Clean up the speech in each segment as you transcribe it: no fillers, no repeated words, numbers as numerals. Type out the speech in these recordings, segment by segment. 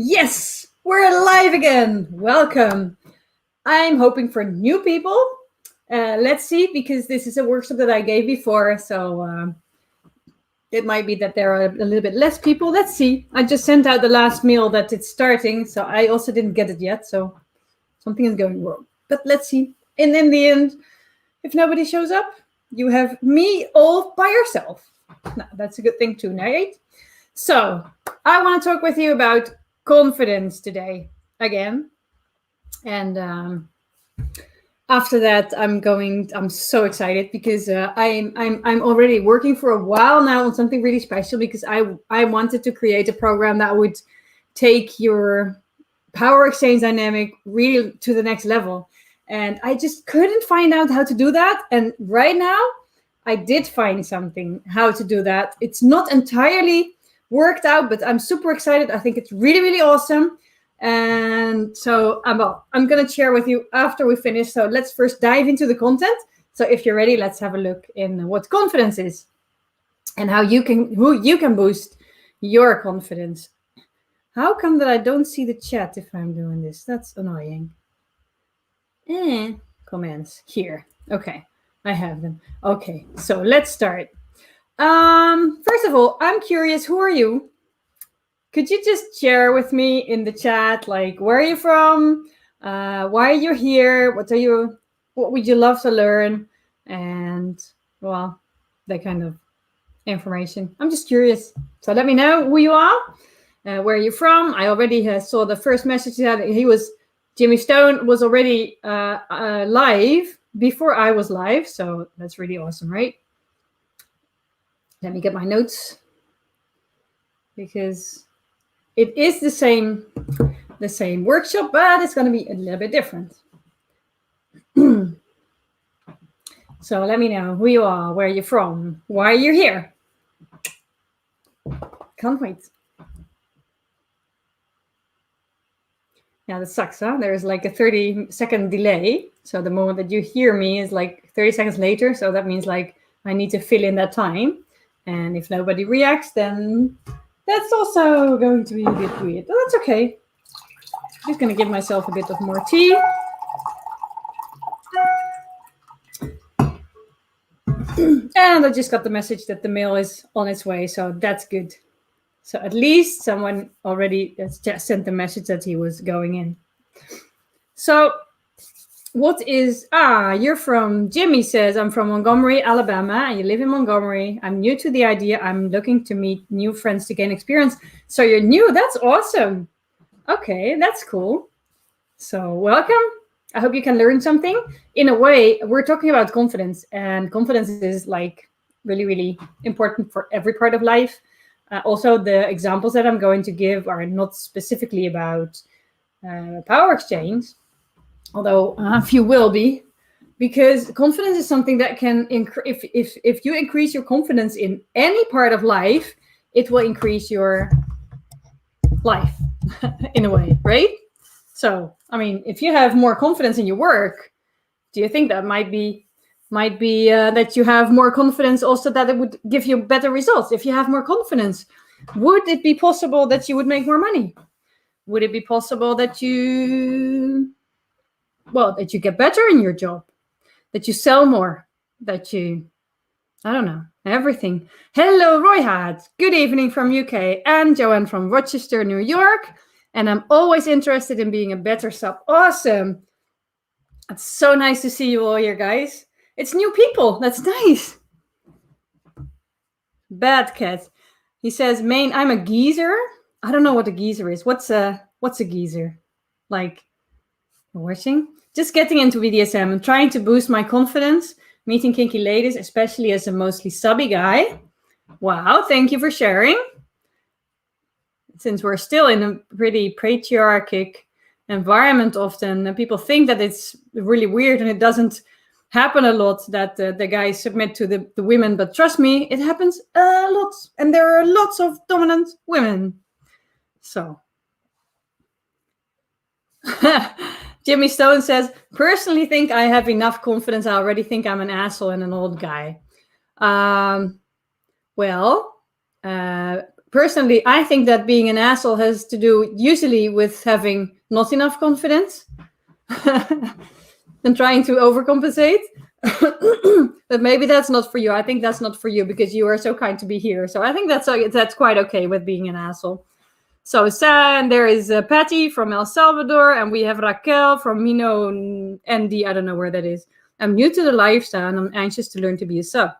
Yes, we're live again. Welcome. I'm hoping for new people. Let's see, because this is a workshop that I gave before, so it might be that there are a little bit less people. Let's see. I just sent out the last mail that it's starting, so I also didn't get it yet, so something is going wrong. But let's see. And in the end, if nobody shows up, you have me all by yourself. Now, that's a good thing too, right? So I want to talk with you about confidence today again, and after that I'm so excited because I'm already working for a while now on something really special, because I wanted to create a program that would take your power exchange dynamic really to the next level, and I just couldn't find out how to do that. And right now I did find something how to do that. It's not entirely worked out, but I'm super excited. I think it's really, really awesome. And so I'm going to share with you after we finish. So let's first dive into the content. So if you're ready, let's have a look in what confidence is and who you can boost your confidence. How come that I don't see the chat if I'm doing this? That's annoying. Comments here. Okay, I have them. Okay, so let's start. First of all, I'm curious, who are you? Could you just share with me in the chat, like, where are you from? Why are you here? What would you love to learn? And, well, that kind of information. I'm just curious. So let me know who you are, where are you from? I already saw the first message that Jimmy Stone was already live before I was live. So that's really awesome, right? Let me get my notes, because it is the same workshop, but it's going to be a little bit different. So let me know who you are, where you're from, why you're here. Can't wait. Yeah, that sucks, huh? There's like a 30-second delay. So the moment that you hear me is like 30 seconds later. So that means like I need to fill in that time. And if nobody reacts, then that's also going to be a bit weird. But that's okay. I'm just going to give myself a bit of more tea. And I just got the message that the mail is on its way, so that's good. So at least someone already sent the message that he was going in. So you're from, Jimmy says, I'm from Montgomery, Alabama, and you live in Montgomery. I'm new to the idea. I'm looking to meet new friends to gain experience. So you're new. That's awesome. Okay, that's cool. So welcome. I hope you can learn something. In a way, we're talking about confidence, and confidence is like really, really important for every part of life. Also, the examples that I'm going to give are not specifically about power exchange, although a few will be, because confidence is something that can if you increase your confidence in any part of life, it will increase your life in a way, right? So, I mean, if you have more confidence in your work, do you think that might be that you have more confidence also that it would give you better results? If you have more confidence, would it be possible that you would make more money? Would it be possible that you get better in your job, that you sell more, that you, I don't know, everything. Hello, Roy Hat. Good evening from UK, and Joanne from Rochester, New York. And I'm always interested in being a better sub. Awesome. It's so nice to see you all here, guys. It's new people. That's nice. Bad Cat. He says, Maine, I'm a geezer. I don't know what a geezer is. What's a geezer? Like, watching? Just getting into BDSM and trying to boost my confidence, meeting kinky ladies, especially as a mostly subby guy. Wow, thank you for sharing. Since we're still in a pretty patriarchic environment often, and people think that it's really weird, and it doesn't happen a lot that the guys submit to the women. But trust me, it happens a lot, and there are lots of dominant women. So... Jimmy Stone says, personally think I have enough confidence. I already think I'm an asshole and an old guy. personally, I think that being an asshole has to do usually with having not enough confidence and trying to overcompensate. But maybe that's not for you. I think that's not for you because you are so kind to be here. So I think that's quite okay with being an asshole. So there is Patty from El Salvador, and we have Raquel from Mino ND. I don't know where that is. I'm new to the lifestyle, and I'm anxious to learn to be a sub.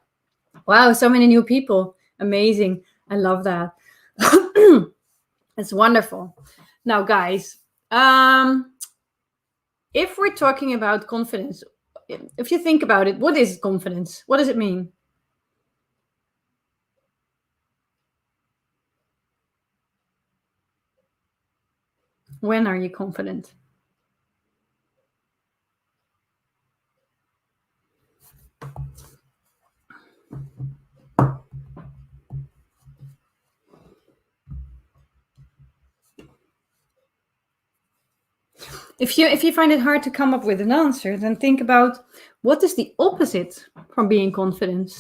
Wow, so many new people. Amazing. I love that. It's wonderful. Now, guys, if we're talking about confidence, if you think about it, what is confidence? What does it mean? When are you confident? If you find it hard to come up with an answer, then think about what is the opposite from being confident.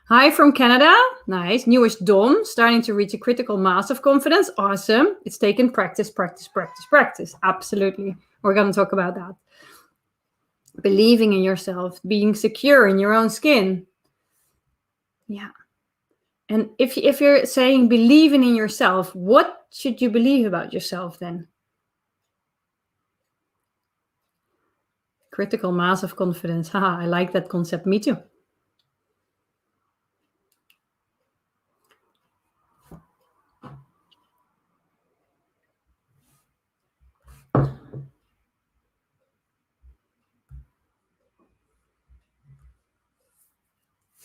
Hi from Canada. Nice. Newish Dom, starting to reach a critical mass of confidence. Awesome. It's taken practice, practice, practice, practice. Absolutely. We're going to talk about that. Believing in yourself, being secure in your own skin. Yeah. And if you're saying believing in yourself, what should you believe about yourself then? Critical mass of confidence. Haha, I like that concept. Me too.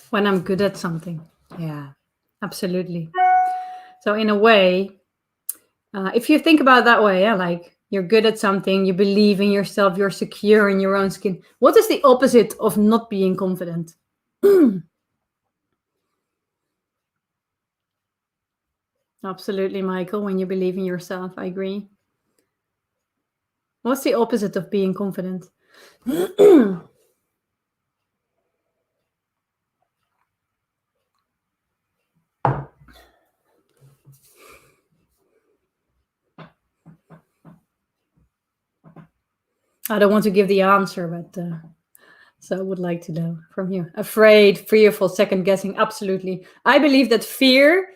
When I'm good at something. Yeah, absolutely. So in a way, if you think about it that way, like you're good at something, you believe in yourself, you're secure in your own skin. What is the opposite of not being confident? Absolutely, Michael, when you believe in yourself, I agree. What's the opposite of being confident? I don't want to give the answer, but so I would like to know from you. Afraid, fearful, second guessing. Absolutely. I believe that fear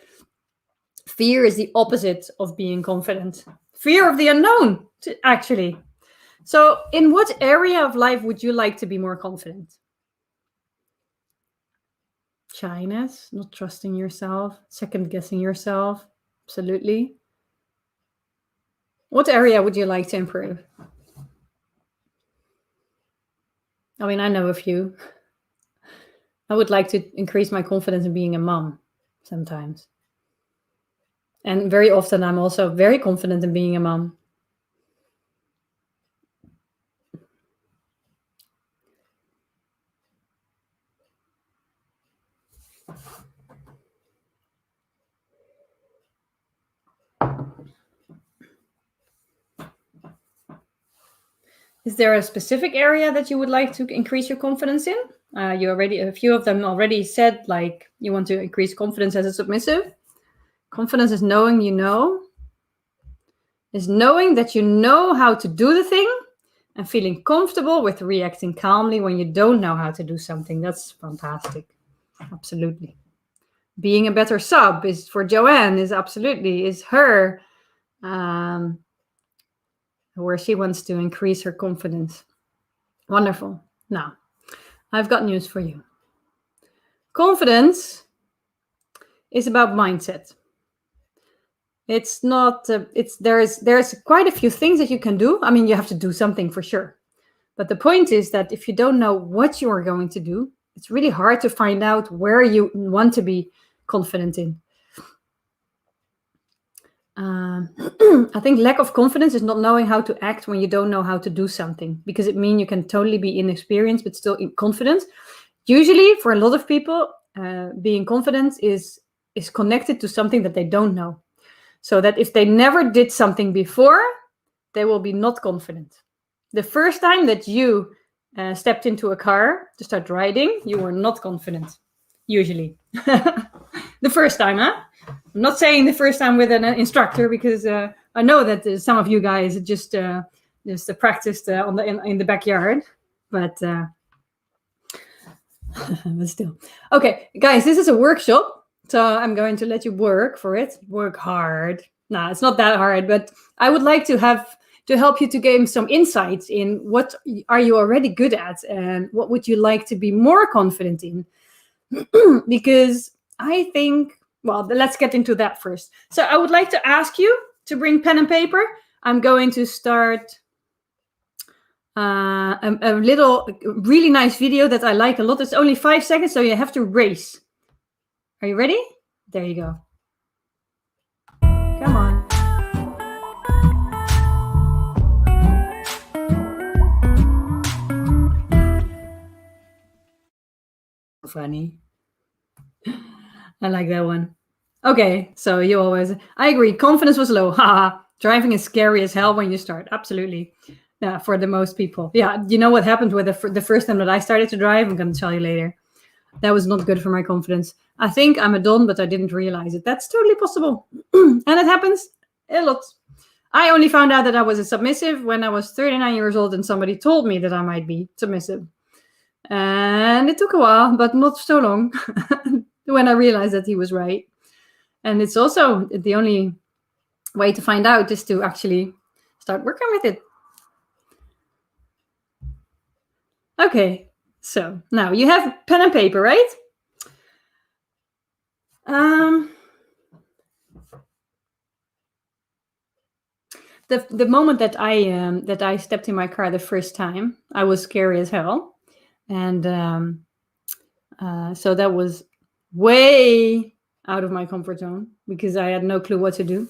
is the opposite of being confident. Fear of the unknown, actually. So in what area of life would you like to be more confident? Shyness, not trusting yourself, second guessing yourself. Absolutely. What area would you like to improve? I mean, I know a few. I would like to increase my confidence in being a mom sometimes. And very often I'm also very confident in being a mom. Is there a specific area that you would like to increase your confidence in? A few of them already said, like, you want to increase confidence as a submissive. Confidence is knowing you know. Is knowing that you know how to do the thing and feeling comfortable with reacting calmly when you don't know how to do something. That's fantastic. Absolutely. Being a better sub is for Joanne is her where she wants to increase her confidence. Wonderful. Now, I've got news for you. Confidence is about mindset. It's not, there's quite a few things that you can do. I mean, you have to do something for sure. But the point is that if you don't know what you are going to do, it's really hard to find out where you want to be confident in. I think lack of confidence is not knowing how to act when you don't know how to do something, because it means you can totally be inexperienced but still confident. Usually, for a lot of people, being confident is connected to something that they don't know. So that if they never did something before, they will be not confident. The first time that you stepped into a car to start riding, you were not confident, usually. The first time, huh? I'm not saying the first time with an instructor, because I know that some of you guys just practiced in the backyard, but but still. Okay, guys, this is a workshop, so I'm going to let you work for it. Work hard. No, it's not that hard, but I would like to help you to gain some insights in what are you already good at and what would you like to be more confident in. Because I think, well, let's get into that first. So I would like to ask you to bring pen and paper. I'm going to start a little really nice video that I like a lot. It's only 5 seconds, so you have to race. Are you ready? There you go. Come on. Funny. I like that one. Okay, so I agree. Confidence was low. Haha. Driving is scary as hell when you start. Absolutely. Yeah, for the most people. Yeah, you know what happened with the first time that I started to drive? I'm going to tell you later. That was not good for my confidence. I think I'm a Don, but I didn't realize it. That's totally possible. And it happens a lot. I only found out that I was a submissive when I was 39 years old and somebody told me that I might be submissive. And it took a while, but not so long, when I realized that he was right. And it's also the only way to find out is to actually start working with it. Okay, so now you have pen and paper, right? The moment that I stepped in my car the first time, I was scary as hell, and so that was way out of my comfort zone because I had no clue what to do.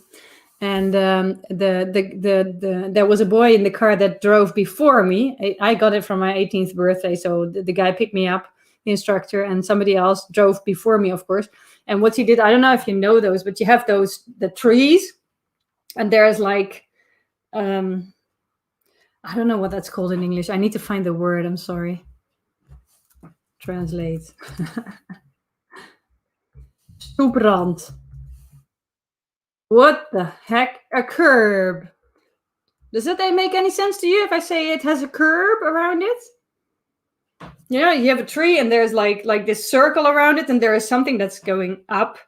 And there was a boy in the car that drove before me. I got it from my 18th birthday, so the guy picked me up, the instructor, and somebody else drove before me, of course. And what he did, I don't know if you know those, but you have the trees, and there's like, I don't know what that's called in English. I need to find the word. I'm sorry. Translate. Stoeprand. What the heck? A curb. Does that make any sense to you if I say it has a curb around it? Yeah, you have a tree and there's like this circle around it and there is something that's going up.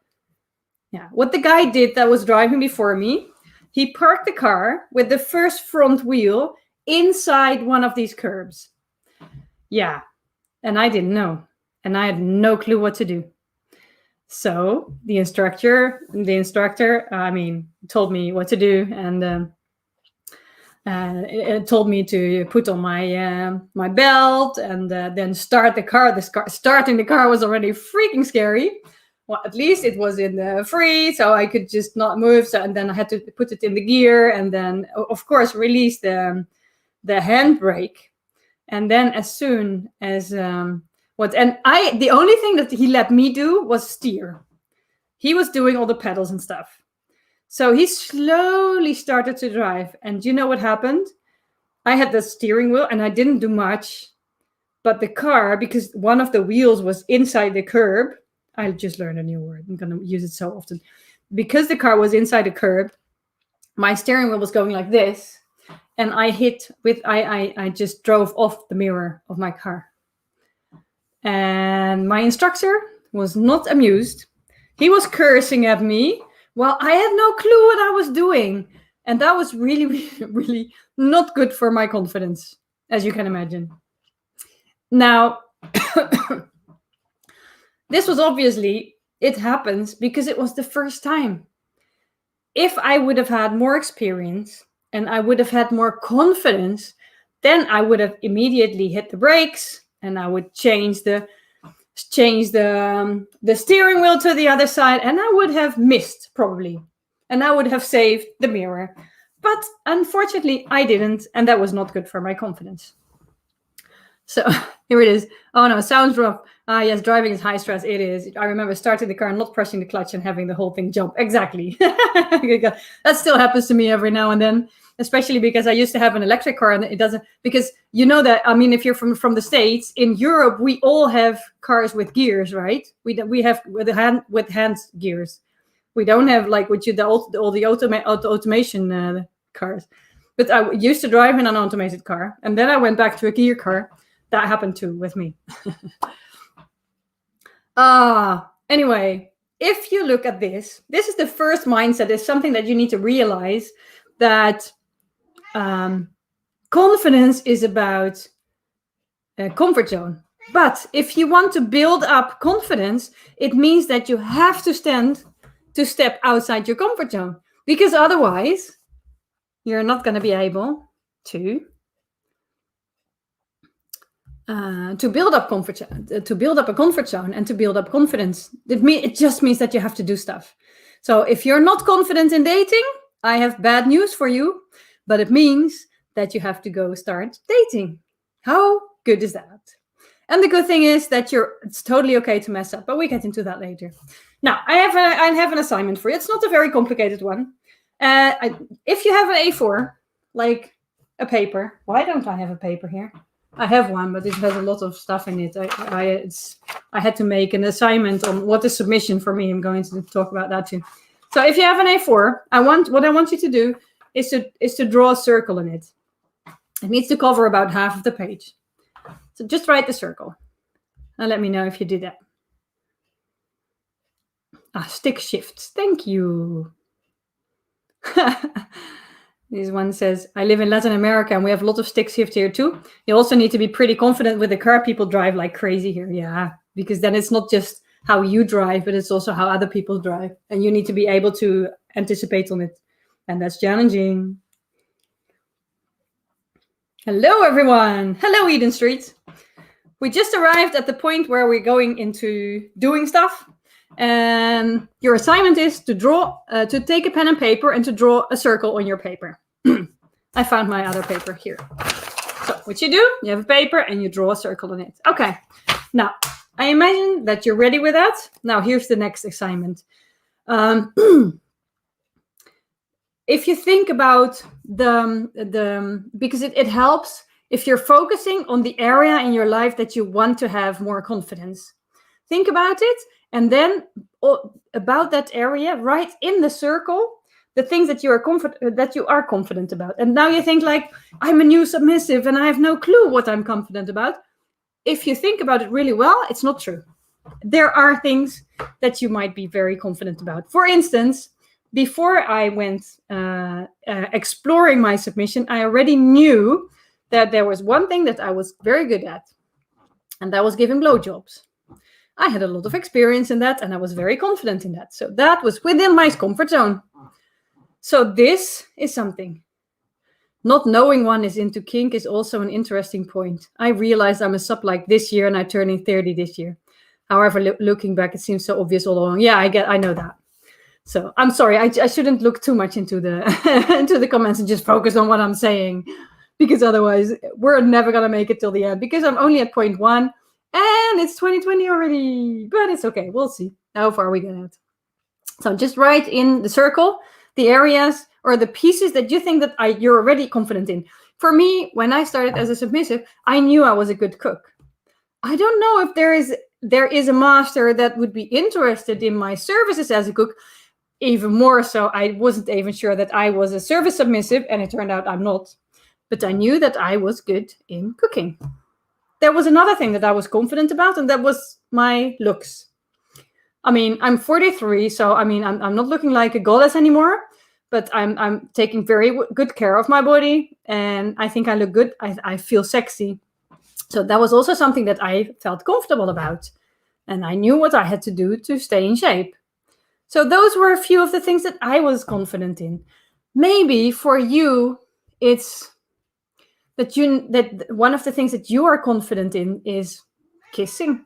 Yeah, what the guy did that was driving before me, he parked the car with the first front wheel inside one of these curbs. Yeah, and I didn't know. And I had no clue what to do. So the instructor, told me what to do, and it told me to put on my belt and then start the car. Starting the car was already freaking scary. Well, at least it was in the free, so I could just not move. So, and then I had to put it in the gear, and then of course release the handbrake. And then as soon as the only thing that he let me do was steer. He was doing all the pedals and stuff. So he slowly started to drive. And you know what happened? I had the steering wheel and I didn't do much. But the car, because one of the wheels was inside the curb, I just learned a new word. I'm going to use it so often. Because the car was inside the curb, my steering wheel was going like this. And I just drove off the mirror of my car. And my instructor was not amused. He was cursing at me. Well, I had no clue what I was doing. And that was really, really, really not good for my confidence, as you can imagine. Now, this was obviously, it happens because it was the first time. If I would have had more experience and I would have had more confidence, then I would have immediately hit the brakes and I would change the steering wheel to the other side, and I would have missed probably, and I would have saved the mirror. But unfortunately, I didn't, and that was not good for my confidence. So Here it is. Oh no, sounds rough. Yes, driving is high stress. It is. I remember starting the car and not pressing the clutch and having the whole thing jump. Exactly. That still happens to me every now and then, especially because I used to have an electric car and it doesn't, because you know that, I mean, if you're from the States, in Europe, we all have cars with gears, right? We have with hand gears. We don't have like with you all the automation cars. But I used to drive in an automated car, and then I went back to a gear car. That happened too with me. Anyway, if you look at this is the first mindset. Is something that you need to realize, that confidence is about a comfort zone. But if you want to build up confidence, it means that you have to step outside your comfort zone, because otherwise you're not going to be able to build up to build up a comfort zone and to build up confidence. It just means that you have to do stuff. So if you're not confident in dating, I have bad news for you, but it means that you have to go start dating. How good is that? And the good thing is that it's totally okay to mess up, but we get into that later. Now, I have an assignment for you. It's not a very complicated one. If you have an A4, like a paper, why don't I have a paper here? I have one, but it has a lot of stuff in it. I had to make an assignment on what is submission for me. I'm going to talk about that too. So if you have an A4, what I want you to do is to draw a circle in it. It needs to cover about half of the page. So just write the circle and let me know if you did that. Stick shifts. Thank you. This one says, I live in Latin America and we have a lot of stick shift here too. You also need to be pretty confident with the car. People drive like crazy here. Yeah, because then it's not just how you drive, but it's also how other people drive. And you need to be able to anticipate on it. And that's challenging. Hello, everyone. Hello, Eden Street. We just arrived at the point where we're going into doing stuff. And your assignment is to take a pen and paper and to draw a circle on your paper. I found my other paper here. So what you do, you have a paper and you draw a circle on it. Okay. Now, I imagine that you're ready with that. Now, here's the next assignment. If you think about because it helps if you're focusing on the area in your life that you want to have more confidence. Think about it. And then about that area, write in the circle the things that you are confident about. And now you think like, I'm a new submissive and I have no clue what I'm confident about. If you think about it really well, it's not true. There are things that you might be very confident about. For instance, before I went exploring my submission, I already knew that there was one thing that I was very good at, and that was giving blowjobs. I had a lot of experience in that, and I was very confident in that. So that was within my comfort zone. So this is something. Not knowing one is into kink is also an interesting point. I realized I'm a sub like this year, and I'm turning 30 this year. However, looking back, it seems so obvious all along. Yeah, I know that. So I'm sorry, I shouldn't look too much into the into the comments and just focus on what I'm saying, because otherwise we're never gonna make it till the end, because I'm only at point 1 and it's 2020 already. But it's okay, we'll see how far we get. So just write in the circle the areas or the pieces that you think that you're already confident in. For me, when I started as a submissive, I knew I was a good cook. I don't know if there is a master that would be interested in my services as a cook. Even more so, I wasn't even sure that I was a service submissive, and it turned out I'm not. But I knew that I was good in cooking. There was another thing that I was confident about, and that was my looks. I mean, I'm 43, so I mean, I'm not looking like a goddess anymore, but I'm taking very good care of my body, and I think I look good. I feel sexy. So that was also something that I felt comfortable about, and I knew what I had to do to stay in shape. So those were a few of the things that I was confident in. Maybe for you, it's that one of the things that you are confident in is kissing,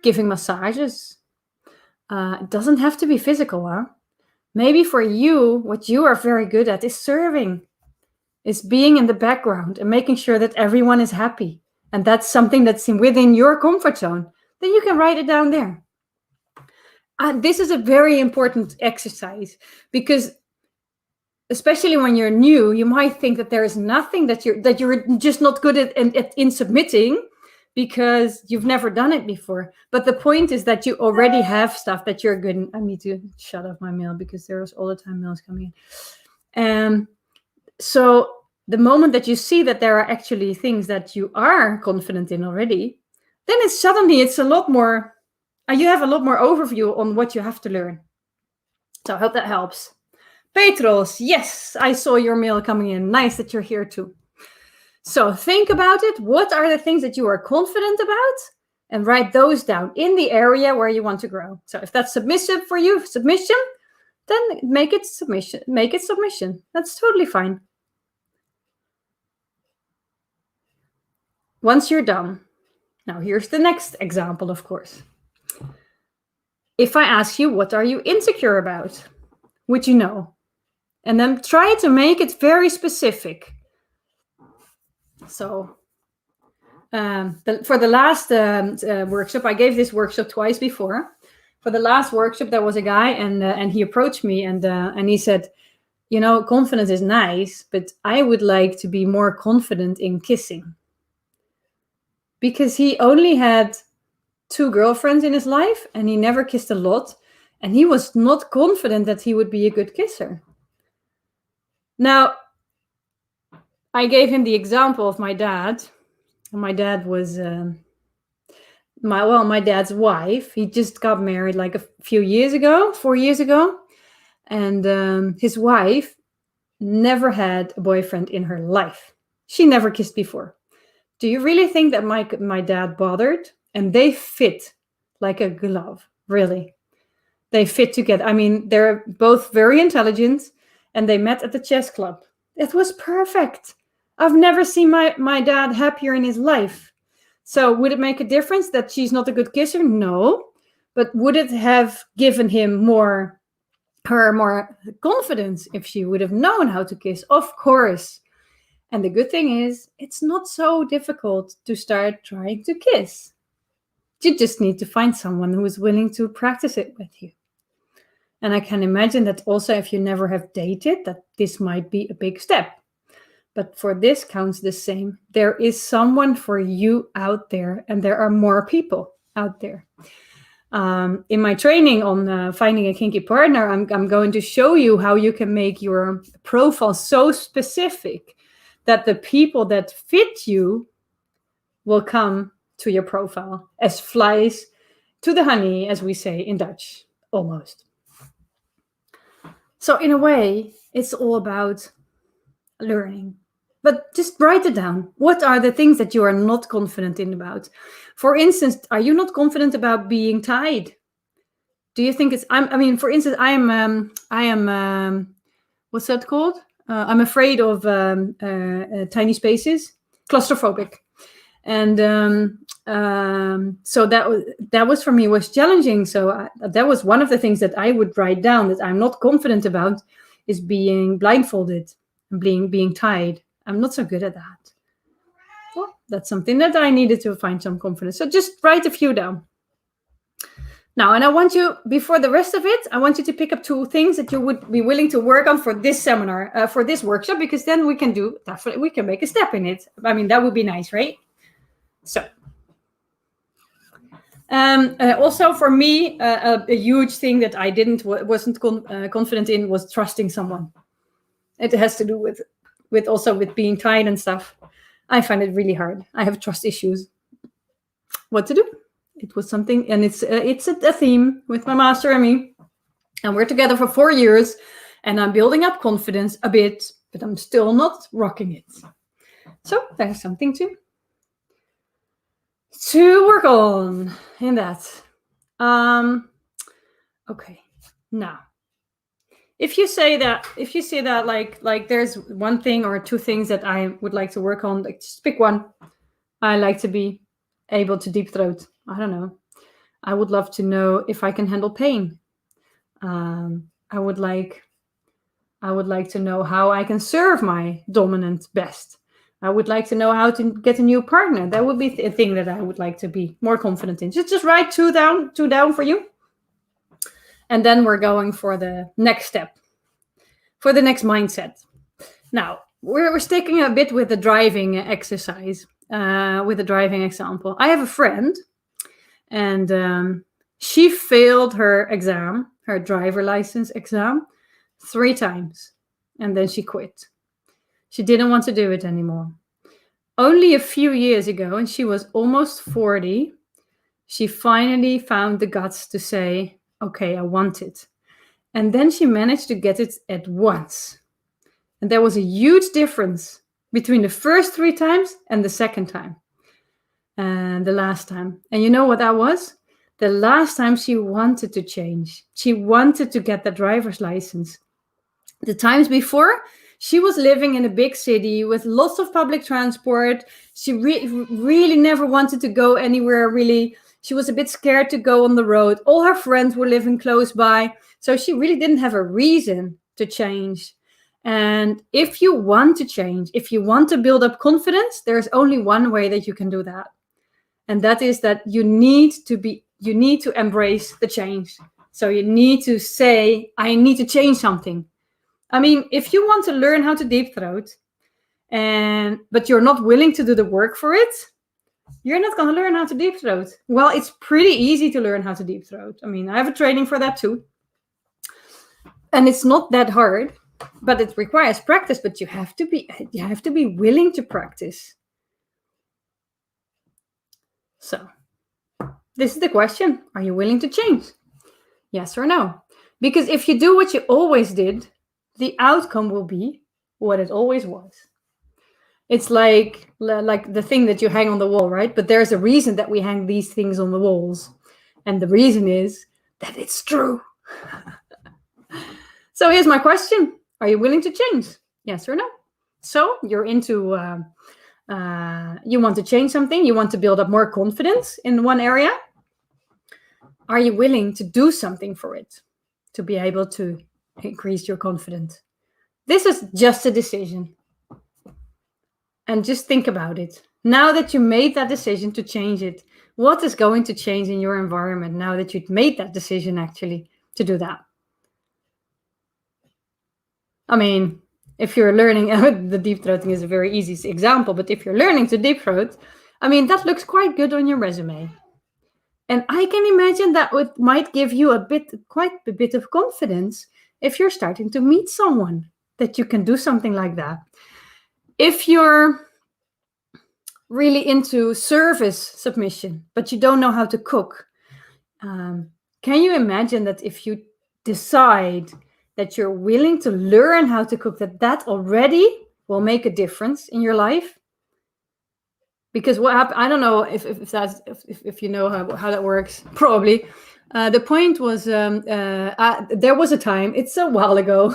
giving massages. It doesn't have to be physical, huh? Maybe for you, what you are very good at is serving, is being in the background and making sure that everyone is happy and that's something that's within your comfort zone, then you can write it down there. This is a very important exercise, because especially when you're new, you might think that there is nothing that you're just not good at in submitting, because you've never done it before. But the point is that you already have stuff that you're good in. I need to shut off my mail because there's all the time mails coming in. So the moment that you see that there are actually things that you are confident in already, then it's a lot more, you have a lot more overview on what you have to learn. So I hope that helps. Petros, yes, I saw your mail coming in. Nice that you're here too. So think about it. What are the things that you are confident about? And write those down in the area where you want to grow. So if that's submissive for you, submission, then make it submission. Make it submission. That's totally fine. Once you're done, now here's the next example, of course. If I ask you, what are you insecure about? Would you know? And then try to make it very specific. So for the last workshop, I gave this workshop twice before. For the last workshop, there was a guy, and he approached me, and he said, confidence is nice, but I would like to be more confident in kissing. Because he only had 2 girlfriends in his life, and he never kissed a lot, and he was not confident that he would be a good kisser. Now, I gave him the example of my dad. My dad was my dad's wife. He just got married like a few years ago, 4 years ago, and his wife never had a boyfriend in her life. She never kissed before. Do you really think that my dad bothered? And they fit like a glove, really. They fit together. I mean, they're both very intelligent, and they met at the chess club. It was perfect. I've never seen my dad happier in his life. So would it make a difference that she's not a good kisser? No. But would it have given him her more confidence if she would have known how to kiss? Of course. And the good thing is, it's not so difficult to start trying to kiss. You just need to find someone who is willing to practice it with you. And I can imagine that also if you never have dated, that this might be a big step. But for this counts the same. There is someone for you out there, and there are more people out there. In my training on finding a kinky partner, I'm going to show you how you can make your profile so specific that the people that fit you will come to your profile as flies to the honey, as we say in Dutch, almost. So in a way, it's all about learning. But just write it down. What are the things that you are not confident in about? For instance, are you not confident about being tied? Do you think for instance, I am what's that called? I'm afraid of tiny spaces, claustrophobic. And so that was for me was challenging. So that was one of the things that I would write down that I'm not confident about, is being blindfolded and being tied. I'm not so good at that. Well, that's something that I needed to find some confidence. So just write a few down. Now, and I want you, before the rest of it, I want you to pick up 2 things that you would be willing to work on for this seminar, for this workshop, because then we can make a step in it. I mean, that would be nice, right? So, also for me, a huge thing that I wasn't confident in was trusting someone. It has to do with being tied and stuff. I find it really hard. I have trust issues. What to do? It was something, and it's a theme with my master and me, and we're together for 4 years, and I'm building up confidence a bit, but I'm still not rocking it. So there's something to work on in that. Okay, now, if you say that like there's one thing or 2 things that I would like to work on, like just pick one. I like to be able to deep throat. I don't know. I would love to know if I can handle pain. I would like to know how I can serve my dominant best. I would like to know how to get a new partner. That would be a thing that I would like to be more confident in. Just write two down for you. And then we're going for the next step, for the next mindset. Now, we're sticking a bit with the driving exercise, with the driving example. I have a friend, and she failed her exam, her driver license exam, 3 times. And then she quit. She didn't want to do it anymore. Only a few years ago, and she was almost 40, she finally found the guts to say, okay, I want it. And then she managed to get it at once. And there was a huge difference between the first 3 times and the second time. And the last time. And you know what that was? The last time she wanted to change. She wanted to get the driver's license. The times before, she was living in a big city with lots of public transport. She really never wanted to go anywhere, really. She was a bit scared to go on the road. All her friends were living close by. So she really didn't have a reason to change. And if you want to change, if you want to build up confidence, there's only one way that you can do that. And that is that you need to embrace the change. So you need to say, I need to change something. I mean, if you want to learn how to deep throat, but you're not willing to do the work for it, you're not going to learn how to deep throat. Well, it's pretty easy to learn how to deep throat. I mean, I have a training for that too. And it's not that hard, but it requires practice, but you have to be willing to practice. So, this is the question. Are you willing to change? Yes or no? Because if you do what you always did, the outcome will be what it always was. It's like the thing that you hang on the wall, right? But there's a reason that we hang these things on the walls. And the reason is that it's true. So here's my question. Are you willing to change? Yes or no? So you're into, you want to change something. You want to build up more confidence in one area. Are you willing to do something for it to be able to increase your confidence? This is just a decision. And just think about it. Now that you made that decision to change it, what is going to change in your environment now that you've made that decision actually to do that? I mean, if you're learning, the deep throating is a very easy example, but if you're learning to deep throat, I mean, that looks quite good on your resume. And I can imagine that it might give you quite a bit of confidence if you're starting to meet someone that you can do something like that. If you're really into service submission, but you don't know how to cook, can you imagine that if you decide that you're willing to learn how to cook, that already will make a difference in your life? Because what happened, I don't know if you know how that works, probably. The point was, there was a time, it's a while ago,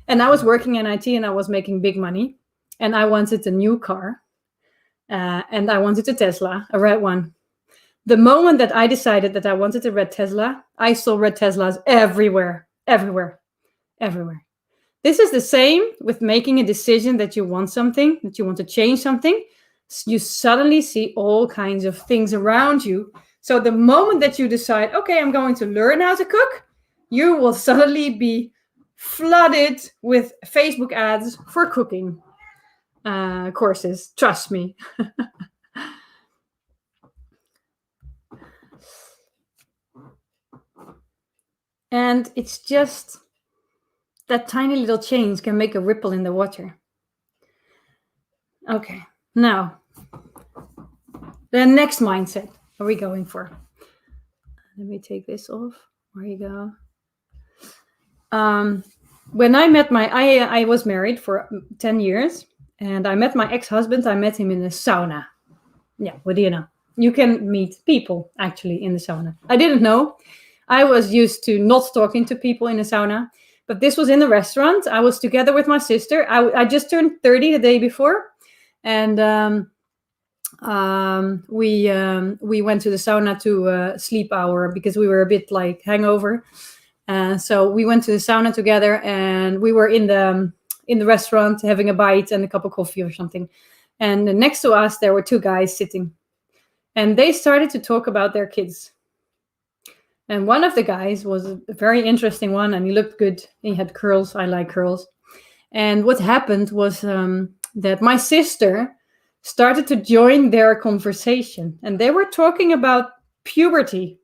and I was working in IT and I was making big money, and I wanted a new car, and I wanted a Tesla, a red one. The moment that I decided that I wanted a red Tesla, I saw red Teslas everywhere. This is the same with making a decision that you want something, that you want to change something. You suddenly see all kinds of things around you. So the moment that you decide, okay, I'm going to learn how to cook, you will suddenly be flooded with Facebook ads for cooking courses. Trust me. And it's just that tiny little change can make a ripple in the water. Okay, now, the next mindset are we going for? Let me take this off. Where you go? When I met I was married for 10 years, and I met my ex-husband. I met him in a sauna. Yeah, what do you know? You can meet people actually in the sauna. I didn't know. I was used to not talking to people in a sauna, but this was in the restaurant. I was together with my sister. I just turned 30 the day before, and we went to the sauna to sleep hour because we were a bit like hangover. So we went to the sauna together, and we were in the restaurant having a bite and a cup of coffee or something. And next to us, there were two guys sitting. And they started to talk about their kids. And one of the guys was a very interesting one, and he looked good. He had curls. I like curls. And what happened was that my sister started to join their conversation. And they were talking about puberty.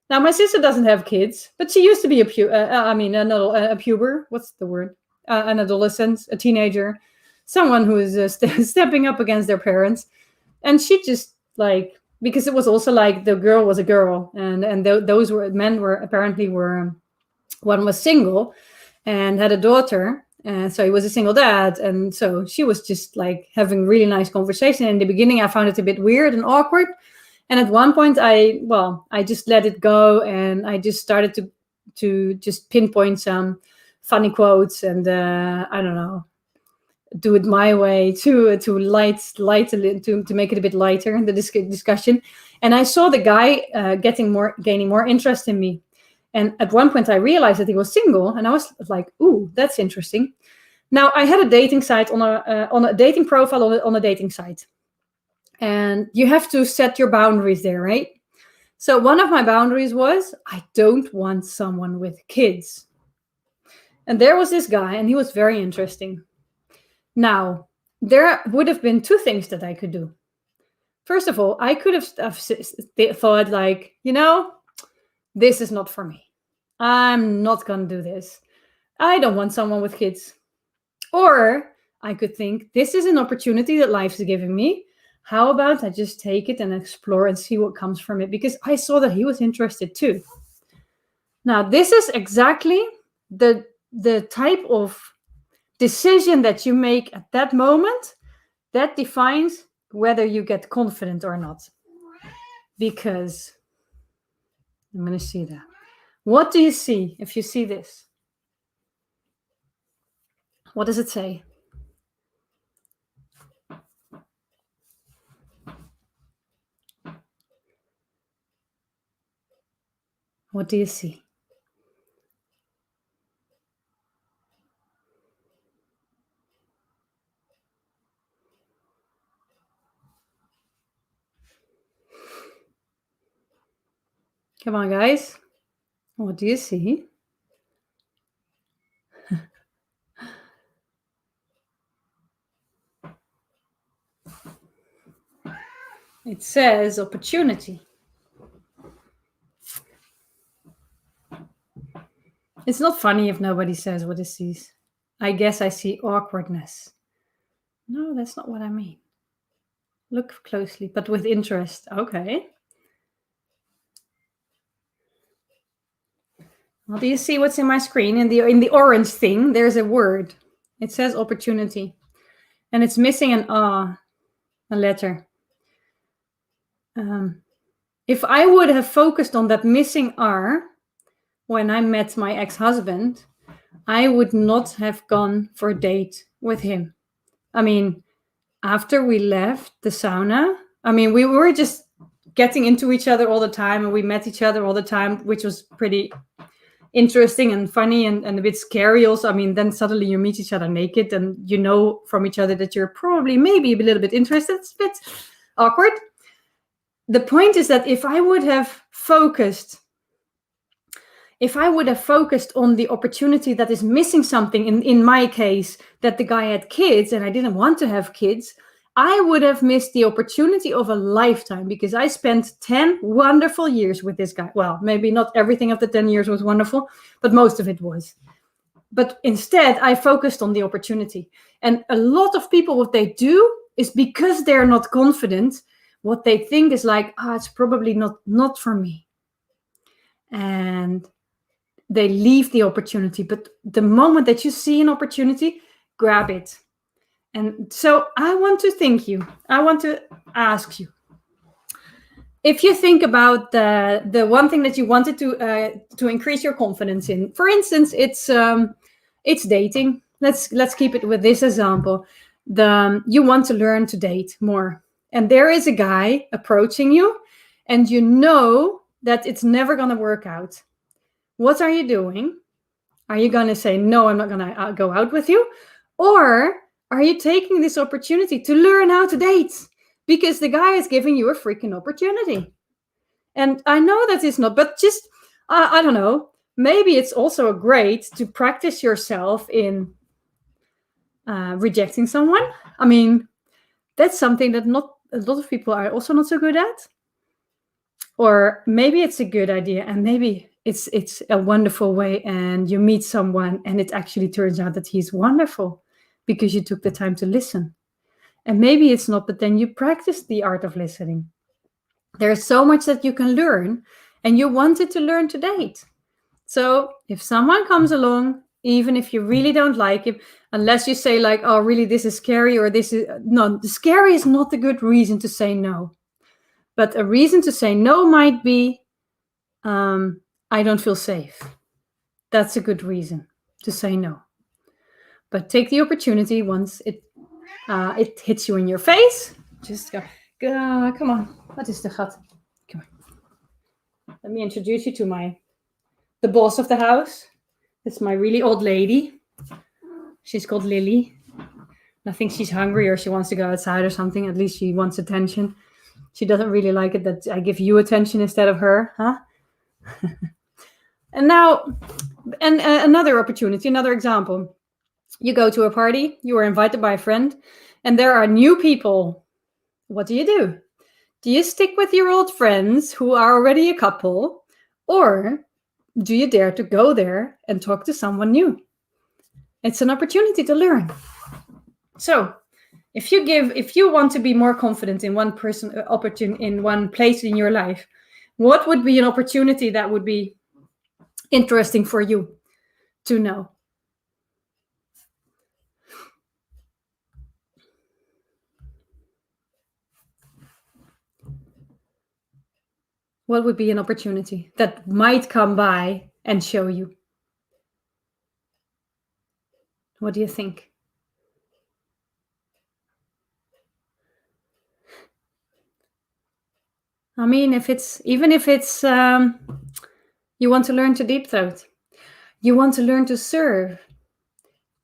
Now, my sister doesn't have kids, but she used to be a puber. What's the word? An adolescent, a teenager, someone who is stepping up against their parents. And she just like, because it was also like the girl was a girl, and those were men were apparently one was single and had a daughter, and so he was a single dad, and so she was just like having really nice conversation. In the beginning, I found it a bit weird and awkward. And at one point, I just let it go, and I just started to just pinpoint some funny quotes, and I don't know, do it my way to make it a bit lighter in the discussion. And I saw the guy gaining more interest in me. And at one point, I realized that he was single, and I was like, "Ooh, that's interesting." Now, I had a dating site on a dating profile on a dating site. And you have to set your boundaries there, right? So one of my boundaries was, I don't want someone with kids. And there was this guy, and he was very interesting. Now, there would have been two things that I could do. First of all, I could have thought like, this is not for me. I'm not going to do this. I don't want someone with kids. Or I could think, this is an opportunity that life is giving me. How about I just take it and explore and see what comes from it? Because I saw that he was interested too. Now, this is exactly the type of decision that you make at that moment that defines whether you get confident or not. Because I'm going to see that. What do you see if you see this? What does it say? What do you see? Come on, guys. What do you see? It says opportunity. It's not funny if nobody says what it sees. I guess I see awkwardness. No, that's not what I mean. Look closely, but with interest. Okay. Well, do you see what's in my screen? In the orange thing, there's a word. It says opportunity. And it's missing an A, a letter. If I would have focused on that missing R when I met my ex-husband, I would not have gone for a date with him. I mean, after we left the sauna, we were just getting into each other all the time, and we met each other all the time, which was pretty interesting and funny and a bit scary also. Then suddenly you meet each other naked, and you know from each other that you're probably maybe a little bit interested. It's a bit awkward. The point is that if I would have focused on the opportunity that is missing something, in my case, that the guy had kids and I didn't want to have kids, I would have missed the opportunity of a lifetime, because I spent 10 wonderful years with this guy. Well, maybe not everything of the 10 years was wonderful, but most of it was. But instead, I focused on the opportunity. And a lot of people, what they do is, because they're not confident, what they think is like, it's probably not for me. And they leave the opportunity. But the moment that you see an opportunity, grab it. And so I want to ask you, if you think about the one thing that you wanted to increase your confidence in, for instance, it's dating. Let's keep it with this example. You want to learn to date more. And there is a guy approaching you, and you know that it's never going to work out. What are you doing? Are you going to say, no, I'm not going to go out with you? Or Are you taking this opportunity to learn how to date? Because the guy is giving you a freaking opportunity. And I know that it's not, but just, I don't know, maybe it's also great to practice yourself in rejecting someone. I mean, that's something that not a lot of people are also not so good at. Or maybe it's a good idea, and maybe it's a wonderful way, and you meet someone and it actually turns out that he's wonderful because you took the time to listen. And maybe it's not, but then you practice the art of listening. There's so much that you can learn, and you wanted to learn to date. So if someone comes along, even if you really don't like him, unless you say like, oh, really, this is scary, or this is no, scary is not a good reason to say no. But a reason to say no might be, I don't feel safe. That's a good reason to say no. But take the opportunity once it hits you in your face. Just go, come on. Wat is de gat? Come on. Let me introduce you to the boss of the house. It's my really old lady. She's called Lily. I think she's hungry, or she wants to go outside or something. At least she wants attention. She doesn't really like it that I give you attention instead of her, huh? And now, another opportunity, another example. You go to a party, you are invited by a friend, and there are new people. What do? Do you stick with your old friends who are already a couple, or do you dare to go there and talk to someone new? It's an opportunity to learn. So, if you want to be more confident in one person, in one place in your life, what would be an opportunity that would be interesting for you to know? What would be an opportunity that might come by and show you? What do you think? I mean, even if it's you want to learn to deep throat, you want to learn to serve,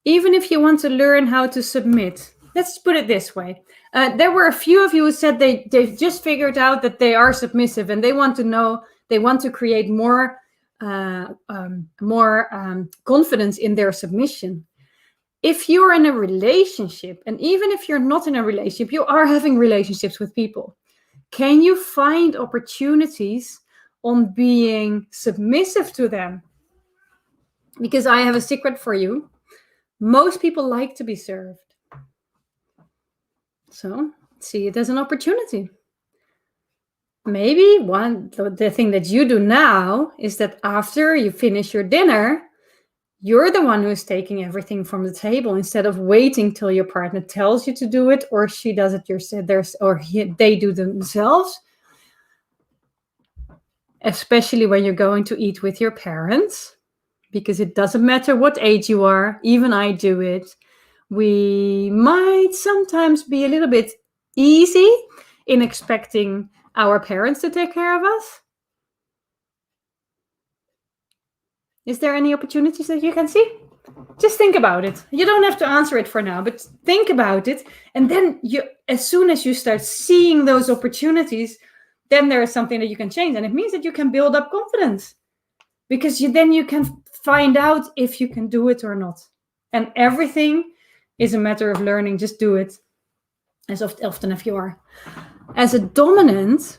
even if you want to learn how to submit. Let's put it this way. There were a few of you who said they've just figured out that they are submissive, and they want to create more confidence in their submission. If you're in a relationship, and even if you're not in a relationship, you are having relationships with people. Can you find opportunities on being submissive to them? Because I have a secret for you. Most people like to be served. So see it as an opportunity. Maybe the thing that you do now is that after you finish your dinner, you're the one who's taking everything from the table instead of waiting till your partner tells you to do it, or she does it they do themselves. Especially when you're going to eat with your parents, because it doesn't matter what age you are. Even I do it. We might sometimes be a little bit easy in expecting our parents to take care of us. Is there any opportunities that you can see? Just think about it. You don't have to answer it for now, but think about it. And then as soon as you start seeing those opportunities, then there is something that you can change. And it means that you can build up confidence, because then you can find out if you can do it or not. And everything is a matter of learning. Just do it as often as you are. As a dominant,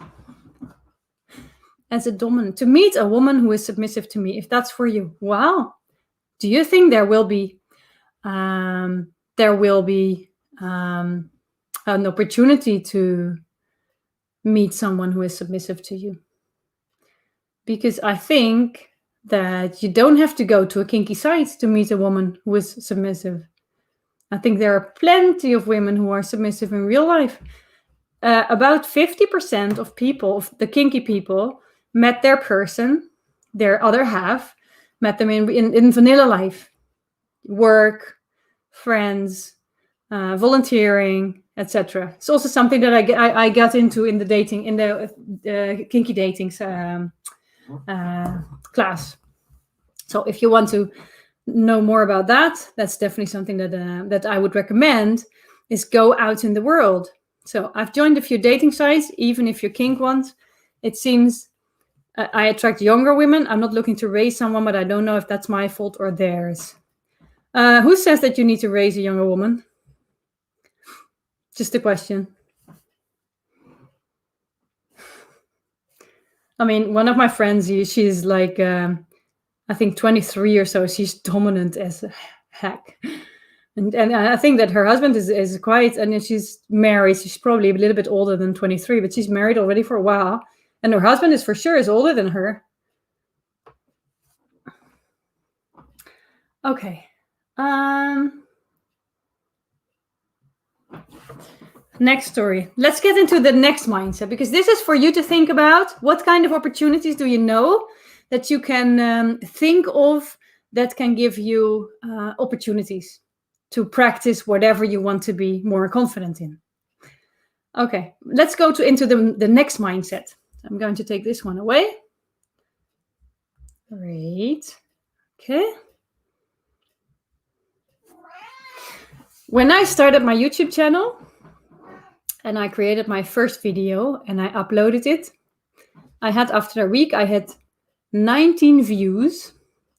to meet a woman who is submissive to me, if that's for you, wow. Do you think there will be an opportunity to meet someone who is submissive to you? Because I think that you don't have to go to a kinky site to meet a woman who is submissive. I think there are plenty of women who are submissive in real life. About 50% of people, of the kinky people, met their person, their other half, met them in vanilla life, work, friends, volunteering, etc. It's also something that I got into in the kinky dating class. So if you want to know more about that, that's definitely something that I would recommend, is go out in the world. So I've joined a few dating sites, even if you're kink ones. It seems I attract younger women. I'm not looking to raise someone, but I don't know if that's my fault or theirs. Who says that you need to raise a younger woman? Just a question. I mean, one of my friends, she's like, I think 23 or so. She's dominant as heck. And I think that her husband is quite, and she's married. She's probably a little bit older than 23, but she's married already for a while. And her husband is for sure is older than her. Okay. Next story. Let's get into the next mindset, because this is for you to think about. What kind of opportunities do you know that you can think of that can give you opportunities to practice whatever you want to be more confident in? Okay, let's go into the next mindset. I'm going to take this one away. Great. Okay. When I started my YouTube channel and I created my first video and I uploaded it, after a week, I had 19 views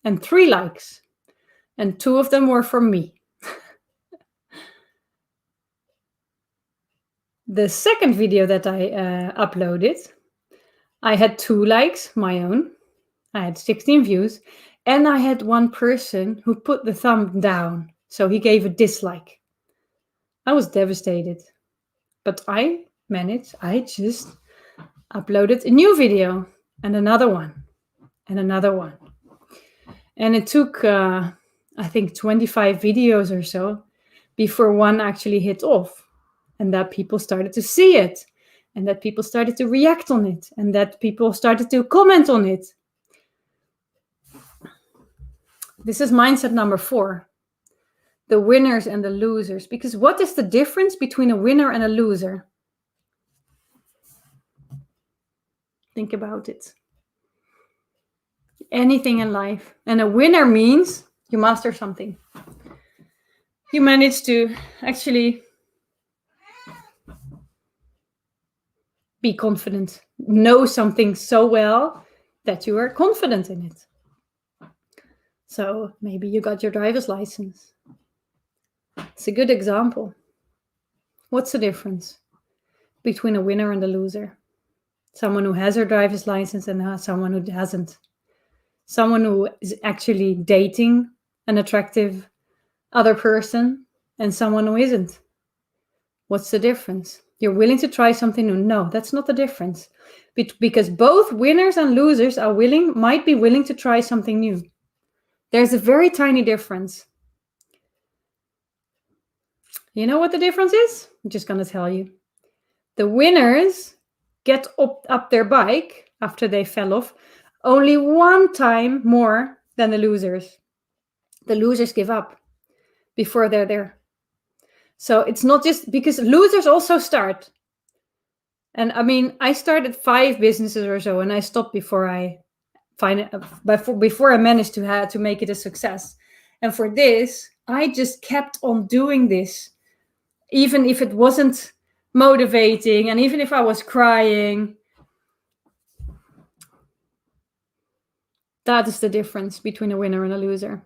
and 3 likes, and 2 of them were from me. The second video that I uploaded, I had 2 likes, my own. I had 16 views, and I had 1 person who put the thumb down. So he gave a dislike. I was devastated, but I managed. I just uploaded a new video and another one and another one. And it took, I think, 25 videos or so before one actually hit off, and that people started to see it, and that people started to react on it, and that people started to comment on it. This is mindset number 4. The winners and the losers. Because what is the difference between a winner and a loser? Think about it. Anything in life. And a winner means you master something. You manage to actually be confident. Know something so well that you are confident in it. So maybe you got your driver's license. It's a good example. What's the difference between a winner and a loser? Someone who has her driver's license and someone who hasn't. Someone who is actually dating an attractive other person and someone who isn't. What's the difference? You're willing to try something new? No, that's not the difference. Because both winners and losers might be willing to try something new. There's a very tiny difference. You know what the difference is? I'm just going to tell you. The winners get up their bike after they fell off only 1 time more than the losers. The losers give up before they're there. So it's not just because losers also start. And I mean, I started 5 businesses or so, and I stopped before I managed to make it a success. And for this, I just kept on doing this, even if it wasn't motivating, and even if I was crying. That is the difference between a winner and a loser.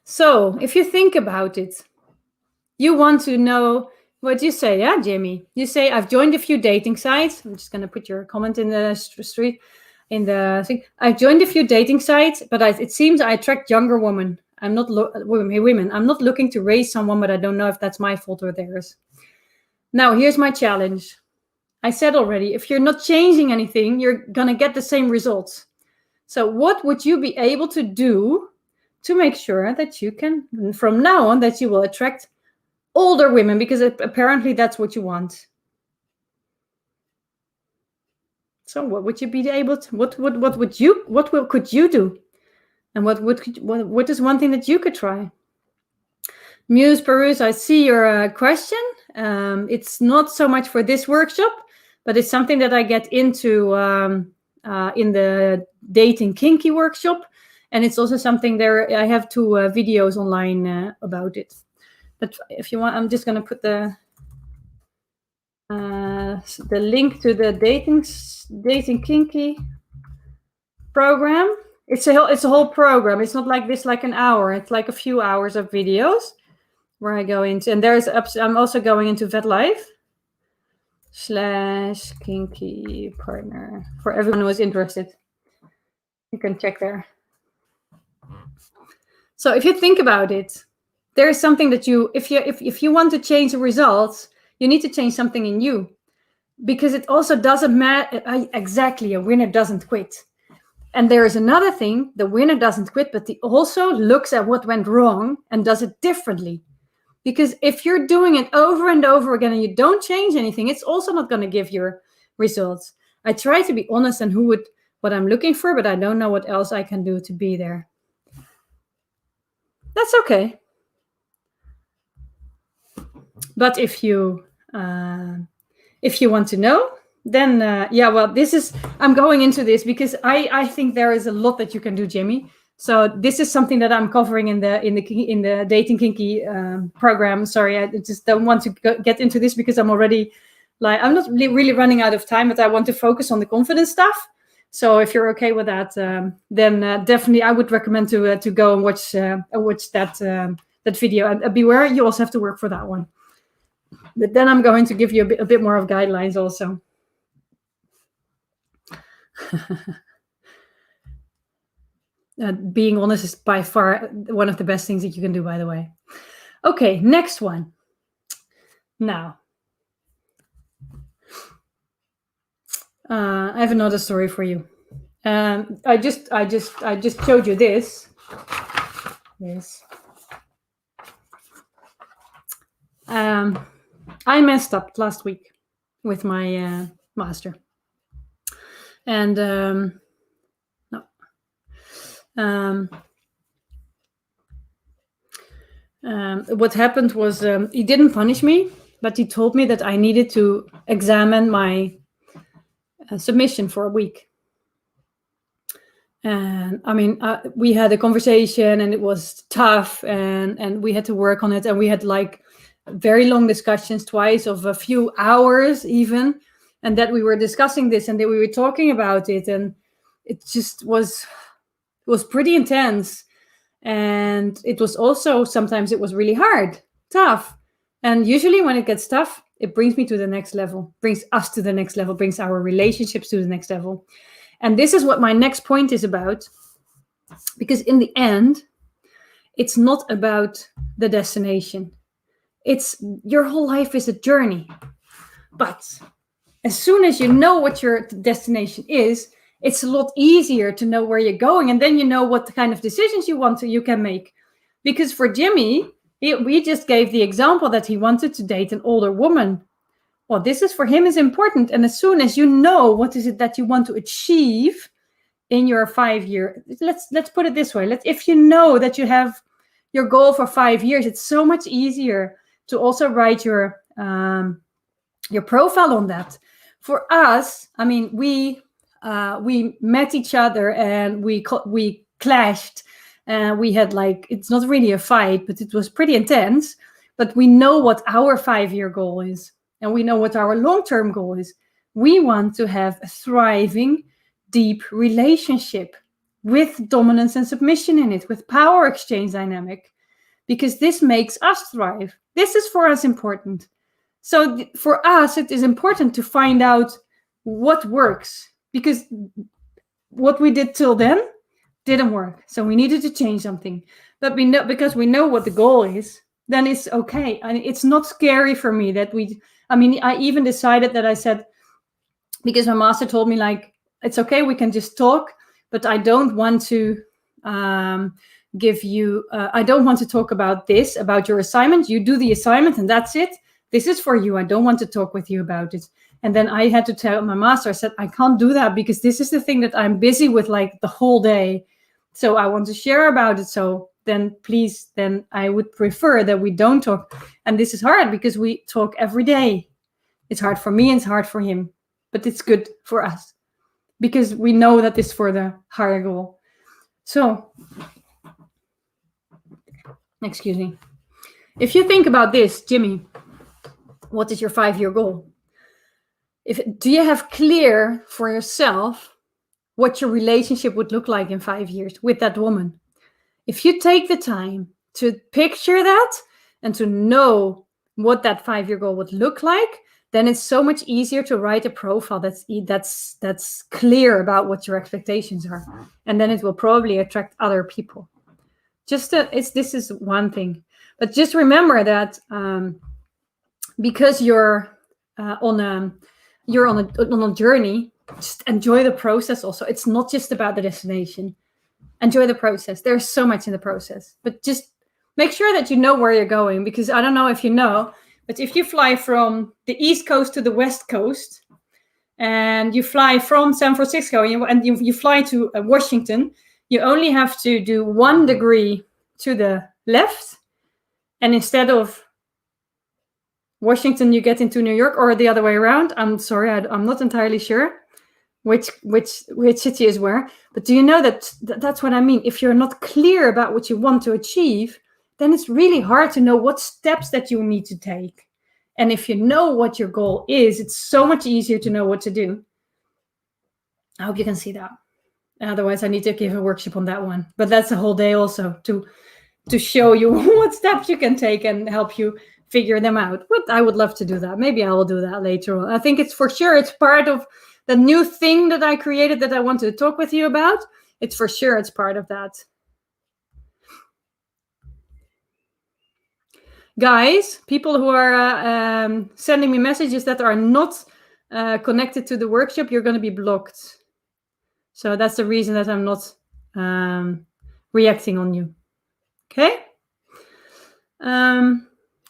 So if you think about it, you want to know what you say, yeah, Jimmy? You say, I've joined a few dating sites. I'm just going to put your comment in the street, in the thing. I've joined a few dating sites, but it seems I attract younger women. I'm not women. I'm not looking to raise someone, but I don't know if that's my fault or theirs. Now, here's my challenge. I said already, if you're not changing anything, you're going to get the same results. So what would you be able to do to make sure that you can, from now on, that you will attract older women? Because apparently that's what you want. So what would you be able to, what could you do? And what is one thing that you could try? Muse Peruse, I see your question. It's not so much for this workshop, but it's something that I get into in the dating kinky workshop. And it's also something there. I have 2 videos online about it. But if you want, I'm just going to put the link to the dating kinky program. It's a whole program. It's not like this, like an hour. It's like a few hours of videos where I go into, and I'm also going into VetLife / kinky partner for everyone who is interested. You can check there. So if you think about it, there is something that if you want to change the results, you need to change something in you, because it also doesn't matter. Exactly, a winner doesn't quit. And there is another thing: the winner doesn't quit, but he also looks at what went wrong and does it differently. Because if you're doing it over and over again and you don't change anything, it's also not going to give your results. I try to be honest and what I'm looking for, but I don't know what else I can do to be there. That's okay. But if you want to know, then I'm going into this because I think there is a lot that you can do, Jimmy. So this is something that I'm covering in the dating kinky program. Sorry, I just don't want to get into this because I'm already I'm not really running out of time, but I want to focus on the confidence stuff. So if you're okay with that, then definitely I would recommend to go and watch that video. And beware, you also have to work for that one. But then I'm going to give you a bit more of guidelines also. Being honest is by far one of the best things that you can do, by the way. Okay, next one. Now, I have another story for you. I just showed you this. I messed up last week with my master, and what happened was he didn't punish me, but he told me that I needed to examine my submission for a week. And I mean, we had a conversation and it was tough, and we had to work on it, and we had very long discussions, twice of a few hours even, and that we were discussing this and that we were talking about it, and it just was pretty intense. And it was also, sometimes it was really hard, tough. And usually when it gets tough, it brings me to the next level, brings us to the next level, brings our relationships to the next level. And this is what my next point is about, because in the end, it's not about the destination. It's your whole life is a journey. But as soon as you know what your destination is, it's a lot easier to know where you're going, and then you know what kind of decisions you can make. Because for Jimmy, we just gave the example that he wanted to date an older woman. Well, this is for him is important, and as soon as you know what is it that you want to achieve in your 5-year, let's put it this way: if you know that you have your goal for 5 years, it's so much easier to also write your profile on that. For us, I mean, we met each other and we clashed. We had it's not really a fight, but it was pretty intense. But we know what our 5-year goal is, and we know what our long-term goal is. We want to have a thriving, deep relationship with dominance and submission in it, with power exchange dynamic, because this makes us thrive. This is for us important. So for us, it is important to find out what works, because what we did till then didn't work. So we needed to change something. But because we know what the goal is, then it's okay. And it's not scary for me that I even decided that I said, because my master told me it's okay, we can just talk, but I don't want to give you, I don't want to talk about your assignment. You do the assignment and that's it. This is for you. I don't want to talk with you about it. And then I had to tell my master, I said, I can't do that because this is the thing that I'm busy with the whole day. So I want to share about it. So then please, I would prefer that we don't talk. And this is hard because we talk every day. It's hard for me and it's hard for him, but it's good for us. because we know that it's for the higher goal. So, excuse me. If you think about this, Jimmy, what is your 5-year goal? Do you have clear for yourself what your relationship would look like in 5 years with that woman? If you take the time to picture that and to know what that 5-year goal would look like, then it's so much easier to write a profile that's clear about what your expectations are, and then it will probably attract other people. This is one thing, but just remember that because you're on a journey, just enjoy the process. Also, it's not just about the destination. Enjoy the process. There's so much in the process, but just make sure that you know where you're going, because I don't know if you know, but if you fly from the East Coast to the West Coast, and you fly from San Francisco and you fly to Washington, you only have to do 1 degree to the left, and instead of Washington, you get into New York, or the other way around. I'm sorry, I'm not entirely sure which city is where. But do you know that's what I mean? If you're not clear about what you want to achieve, then it's really hard to know what steps that you need to take. And if you know what your goal is, it's so much easier to know what to do. I hope you can see that. Otherwise, I need to give a workshop on that one. But that's a whole day also to show you what steps you can take and help you figure them out. But I would love to do that. Maybe I will do that later on. I think it's part of the new thing that I created that I want to talk with you about. It's part of that. Guys, people who are sending me messages that are not connected to the workshop, you're going to be blocked. So that's the reason that I'm not reacting on you. Okay?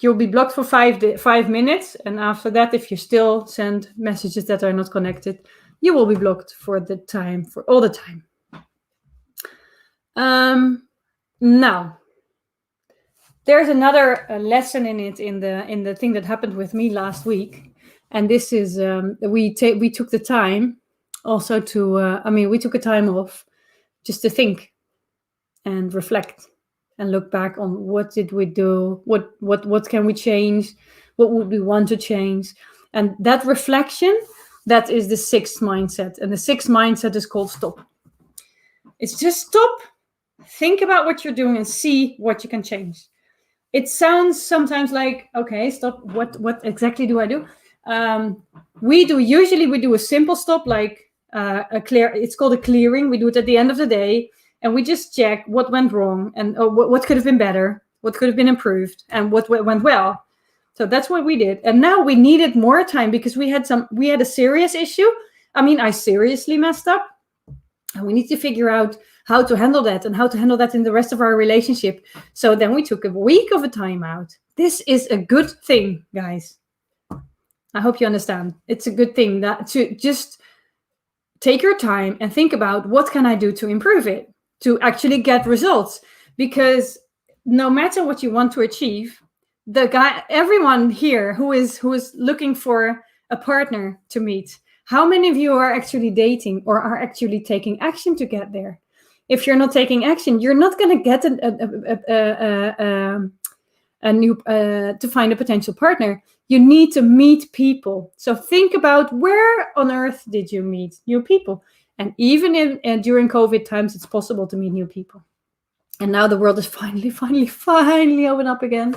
You'll be blocked for 5 minutes. And after that, if you still send messages that are not connected, you will be blocked for all the time. Now, there's another lesson in it in the thing that happened with me last week, and this is we took the time also to we took a time off just to think and reflect and look back on what did we do, what can we change, what would we want to change, and that reflection, that is the 6th mindset, and the 6th mindset is called stop. It's just stop, think about what you're doing, and see what you can change. It sounds sometimes like, okay, stop, what exactly do I do? We do a simple stop, like it's called a clearing. We do it at the end of the day, and we just check what went wrong, and what could have been better, what could have been improved, and what went well. So that's what we did. And now we needed more time because we had a serious issue. I seriously messed up, and we need to figure out how to handle that and how to handle that in the rest of our relationship. So then we took a week of a time out. This is a good thing, guys. I hope you understand. It's a good thing that to just take your time and think about what can I do to improve it, to actually get results. Because no matter what you want to achieve, everyone here who is looking for a partner to meet, how many of you are actually dating or are actually taking action to get there? If you're not taking action, you're not going to get to find a potential partner. You need to meet people. So think about, where on earth did you meet new people? And even during COVID times, it's possible to meet new people. And now the world is finally open up again.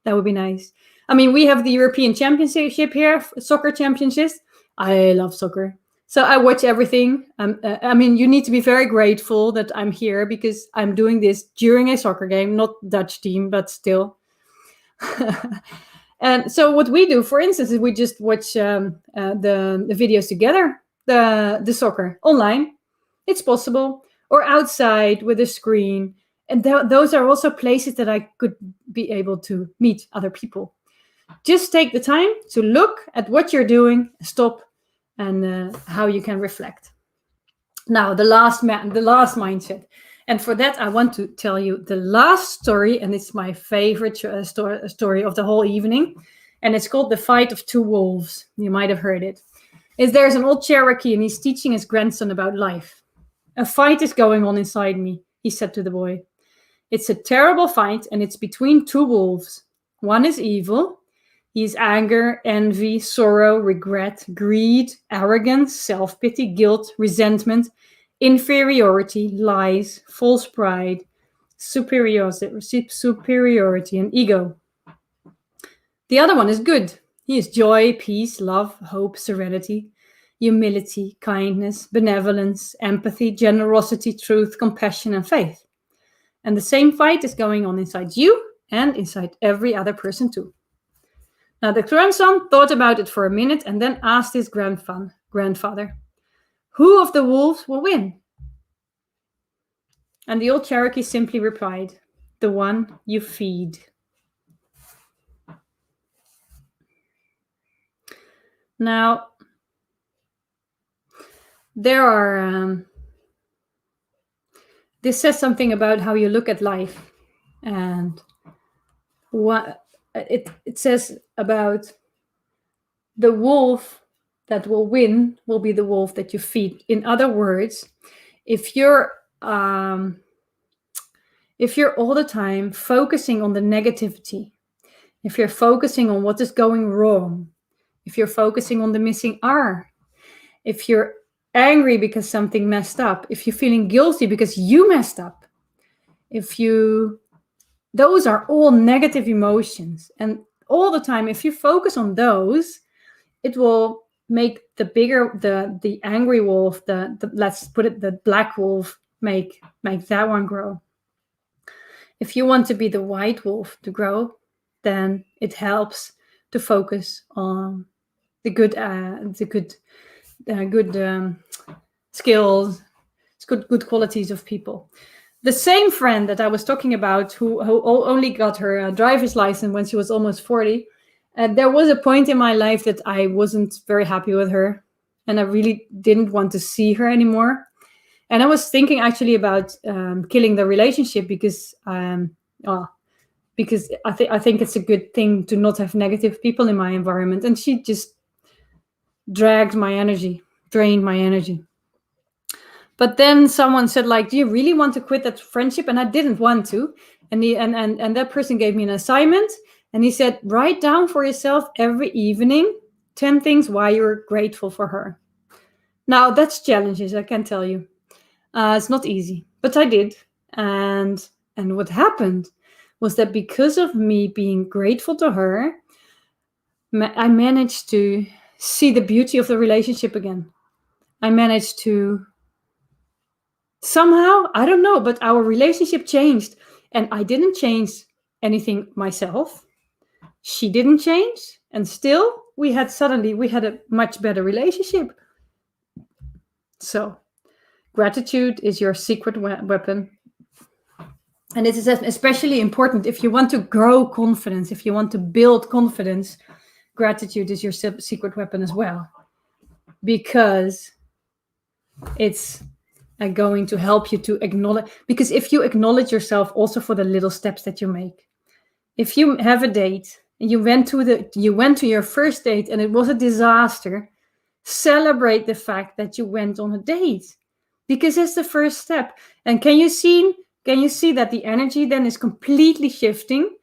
That would be nice. We have the European Championship here, soccer championships. I love soccer. So I watch everything. You need to be very grateful that I'm here, because I'm doing this during a soccer game, not Dutch team, but still. And so what we do, for instance, is we just watch the videos together, the soccer online. It's possible. Or outside with a screen. And those are also places that I could be able to meet other people. Just take the time to look at what you're doing, stop, and how you can reflect. Now, the last mindset. And for that, I want to tell you the last story, and it's my favorite story of the whole evening. And it's called The Fight of Two Wolves. You might have heard it. There's an old Cherokee and he's teaching his grandson about life. A fight is going on inside me, he said to the boy. It's a terrible fight, and it's between two wolves. One is evil. He is anger, envy, sorrow, regret, greed, arrogance, self-pity, guilt, resentment, inferiority, lies, false pride, superiority, and ego. The other one is good. He is joy, peace, love, hope, serenity, humility, kindness, benevolence, empathy, generosity, truth, compassion, and faith. And the same fight is going on inside you and inside every other person too. Now the grandson thought about it for a minute and then asked his grandfather, who of the wolves will win? And the old Cherokee simply replied, the one you feed. Now, there are, this says something about how you look at life, and what it says about the wolf that will win will be the wolf that you feed. In other words, if you're all the time focusing on the negativity, if you're focusing on what is going wrong, if you're focusing on the missing R, if you're angry because something messed up, if you're feeling guilty because you messed up, those are all negative emotions. And all the time, if you focus on those, it will make the angry wolf, let's put it, the black wolf, make that one grow. If you want to be the white wolf to grow, then it helps to focus on the good skills, good qualities of people. The same friend that I was talking about, who only got her driver's license when she was almost 40, there was a point in my life that I wasn't very happy with her, and I really didn't want to see her anymore. And I was thinking actually about killing the relationship because I think it's a good thing to not have negative people in my environment. And she just drained my energy. But then someone said, like, do you really want to quit that friendship? And I didn't want to. And that person gave me an assignment. And he said, write down for yourself every evening 10 things why you're grateful for her. Now, that's challenges, I can tell you. It's not easy, but I did. And what happened was that because of me being grateful to her, I managed to see the beauty of the relationship again. I managed to somehow, I don't know, but our relationship changed. And I didn't change anything myself. She didn't change. And still, we had a much better relationship. So, gratitude is your secret weapon. And it is especially important if you want to grow confidence, if you want to build confidence. Gratitude is your secret weapon as well, because it's going to help you to acknowledge. Because if you acknowledge yourself also for the little steps that you make, if you have a date and you went to your first date and it was a disaster, celebrate the fact that you went on a date, because it's the first step. And can you see that the energy then is completely shifting?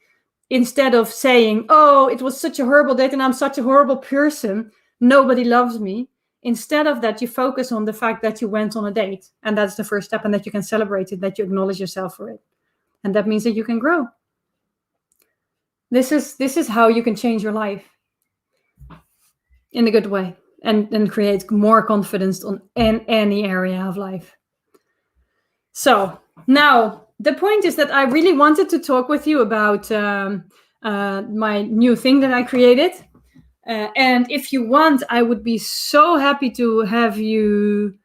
Instead of saying, oh, it was such a horrible date and I'm such a horrible person, nobody loves me. Instead of that, you focus on the fact that you went on a date. And that's the first step, and that you can celebrate it, that you acknowledge yourself for it. And that means that you can grow. This is how you can change your life in a good way and create more confidence in any area of life. So now, the point is that I really wanted to talk with you about my new thing that I created. And if you want, I would be so happy to have you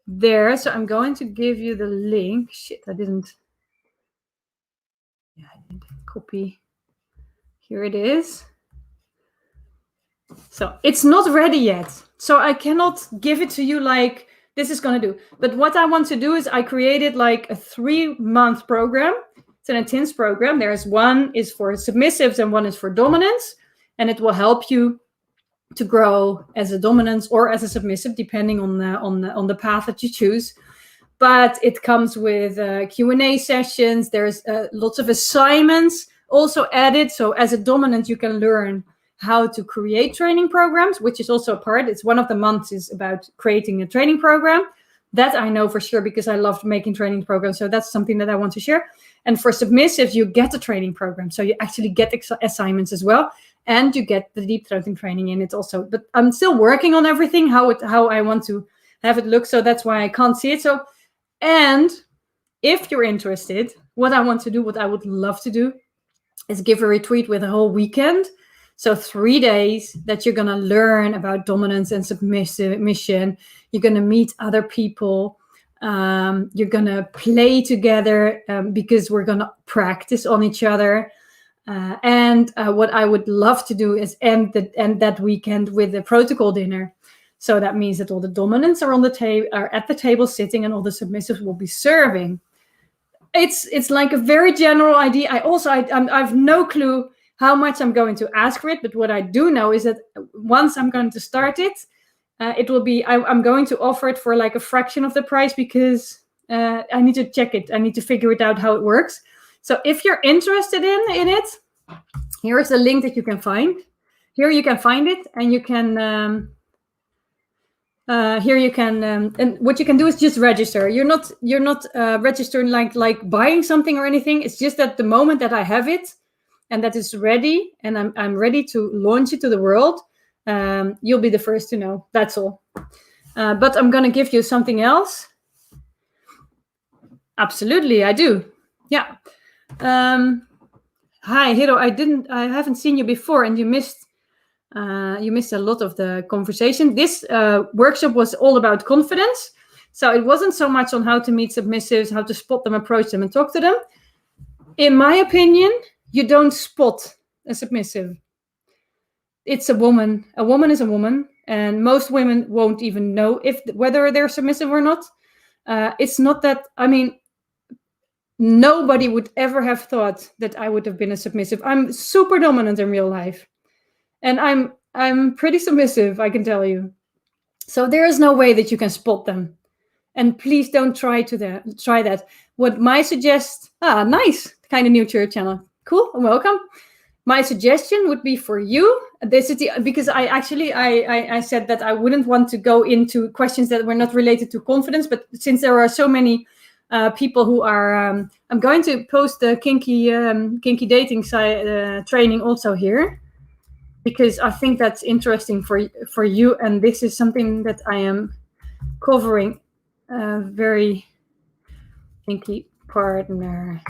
there. So I'm going to give you the link. Shit, I didn't copy. Here it is. So it's not ready yet. So I cannot give it to you like this is going to do. But what I want to do is I created like a 3-month program. It's an intense program. There's one is for submissives and one is for dominance. And it will help you to grow as a dominant or as a submissive, depending on the path that you choose. But it comes with Q&A sessions. There's lots of assignments also added. So as a dominant, you can learn how to create training programs, which is also a part. It's one of the months is about creating a training program. That I know for sure because I loved making training programs. So that's something that I want to share. And for submissives, you get a training program. So you actually get assignments as well. And you get the deep throating training in it also. But I'm still working on everything, how I want to have it look. So that's why I can't see it. So, and if you're interested, what I want to do, what I would love to do is give a retreat with a whole weekend. So 3 days that you're going to learn about dominance and submission. You're going to meet other people. You're going to play together because we're going to practice on each other. And what I would love to do is end that weekend with a protocol dinner. So that means that all the dominants are at the table sitting, and all the submissives will be serving. It's like a very general idea. I've no clue how much I'm going to ask for it, but what I do know is that once I'm going to start it, it will be, I'm going to offer it for like a fraction of the price because I need to check it. I need to figure it out how it works. So if you're interested in it, here is a link that you can find. Here you can find it, and you can, and what you can do is just register. You're not registering like buying something or anything. It's just that the moment that I have it, and that is ready, and I'm ready to launch it to the world, you'll be the first to know. That's all. But I'm going to give you something else. Absolutely, I do. Yeah. Hi, Hiro. I haven't seen you before, and you missed a lot of the conversation. This workshop was all about confidence. So it wasn't so much on how to meet submissives, how to spot them, approach them, and talk to them. In my opinion, you don't spot a submissive. It's a woman. A woman is a woman, and most women won't even know whether they're submissive or not. It's not that, I mean, nobody would ever have thought that I would have been a submissive. I'm super dominant in real life, and I'm pretty submissive, I can tell you. So there is no way that you can spot them. And please don't try that. What my nice, kind of new to your channel. Cool, welcome. My suggestion would be for you, because I said that I wouldn't want to go into questions that were not related to confidence, but since there are so many people who are, I'm going to post the kinky dating training also here, because I think that's interesting for you, and this is something that I am covering. Very kinky partner,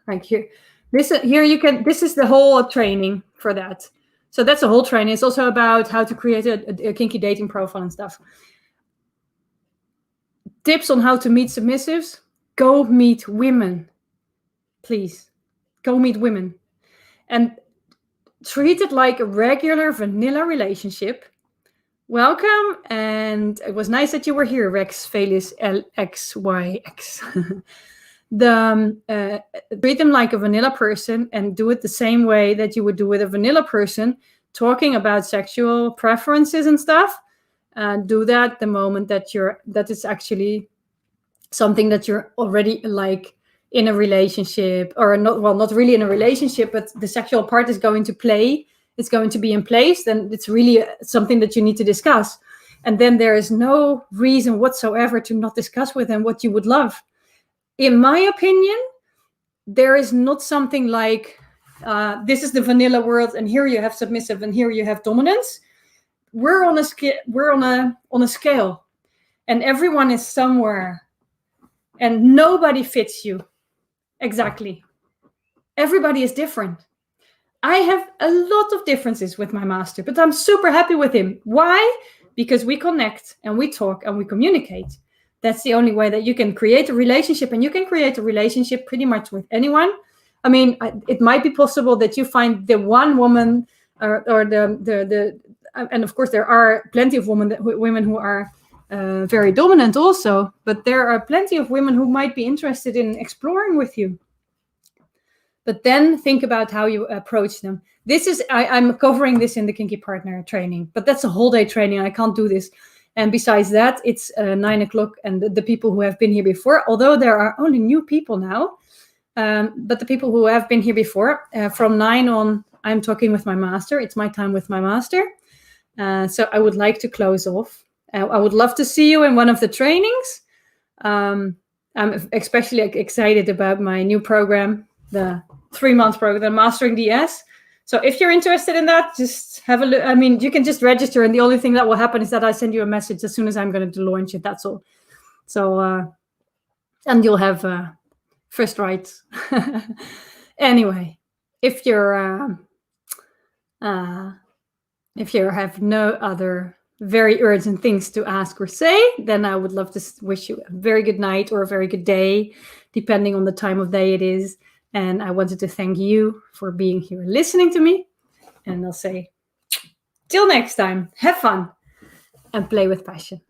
like here. This is the whole training for that. So that's a whole training. It's also about how to create a kinky dating profile and stuff. Tips on how to meet submissives. Go meet women, please. Go meet women, and treat it like a regular vanilla relationship. Welcome, and it was nice that you were here, Rex Felis LXYX. Treat them like a vanilla person, and do it the same way that you would do with a vanilla person, talking about sexual preferences and stuff. Do that the moment that is actually something that you're already like in a relationship, or not really in a relationship, but the sexual part is going to play. It's going to be in place, then it's really something that you need to discuss. And then there is no reason whatsoever to not discuss with them what you would love. In my opinion, there is not something like, this is the vanilla world, and here you have submissive, and here you have dominance. We're on a scale, and everyone is somewhere, and nobody fits you exactly. Everybody is different. I have a lot of differences with my master, but I'm super happy with him. Why? Because we connect and we talk and we communicate. That's the only way that you can create a relationship, and you can create a relationship pretty much with anyone. I mean, it might be possible that you find the one woman or and of course there are plenty of women who are very dominant also, but there are plenty of women who might be interested in exploring with you. But then think about how you approach them. This is, I'm covering this in the Kinky Partner training, but that's a whole day training. I can't do this. And besides that, it's 9 o'clock, and the people who have been here before, although there are only new people now, but the people who have been here before, from 9 on, I'm talking with my master. It's my time with my master. So I would like to close off. I would love to see you in one of the trainings. I'm especially excited about my new program, the 3-month program, Mastering DS. So if you're interested in that, just have a look. I mean, you can just register, and the only thing that will happen is that I send you a message as soon as I'm going to launch it. That's all. So, and you'll have first rights. Anyway, if you have no other very urgent things to ask or say, then I would love to wish you a very good night or a very good day, depending on the time of day it is. And I wanted to thank you for being here listening to me. And I'll say, till next time, have fun and play with passion.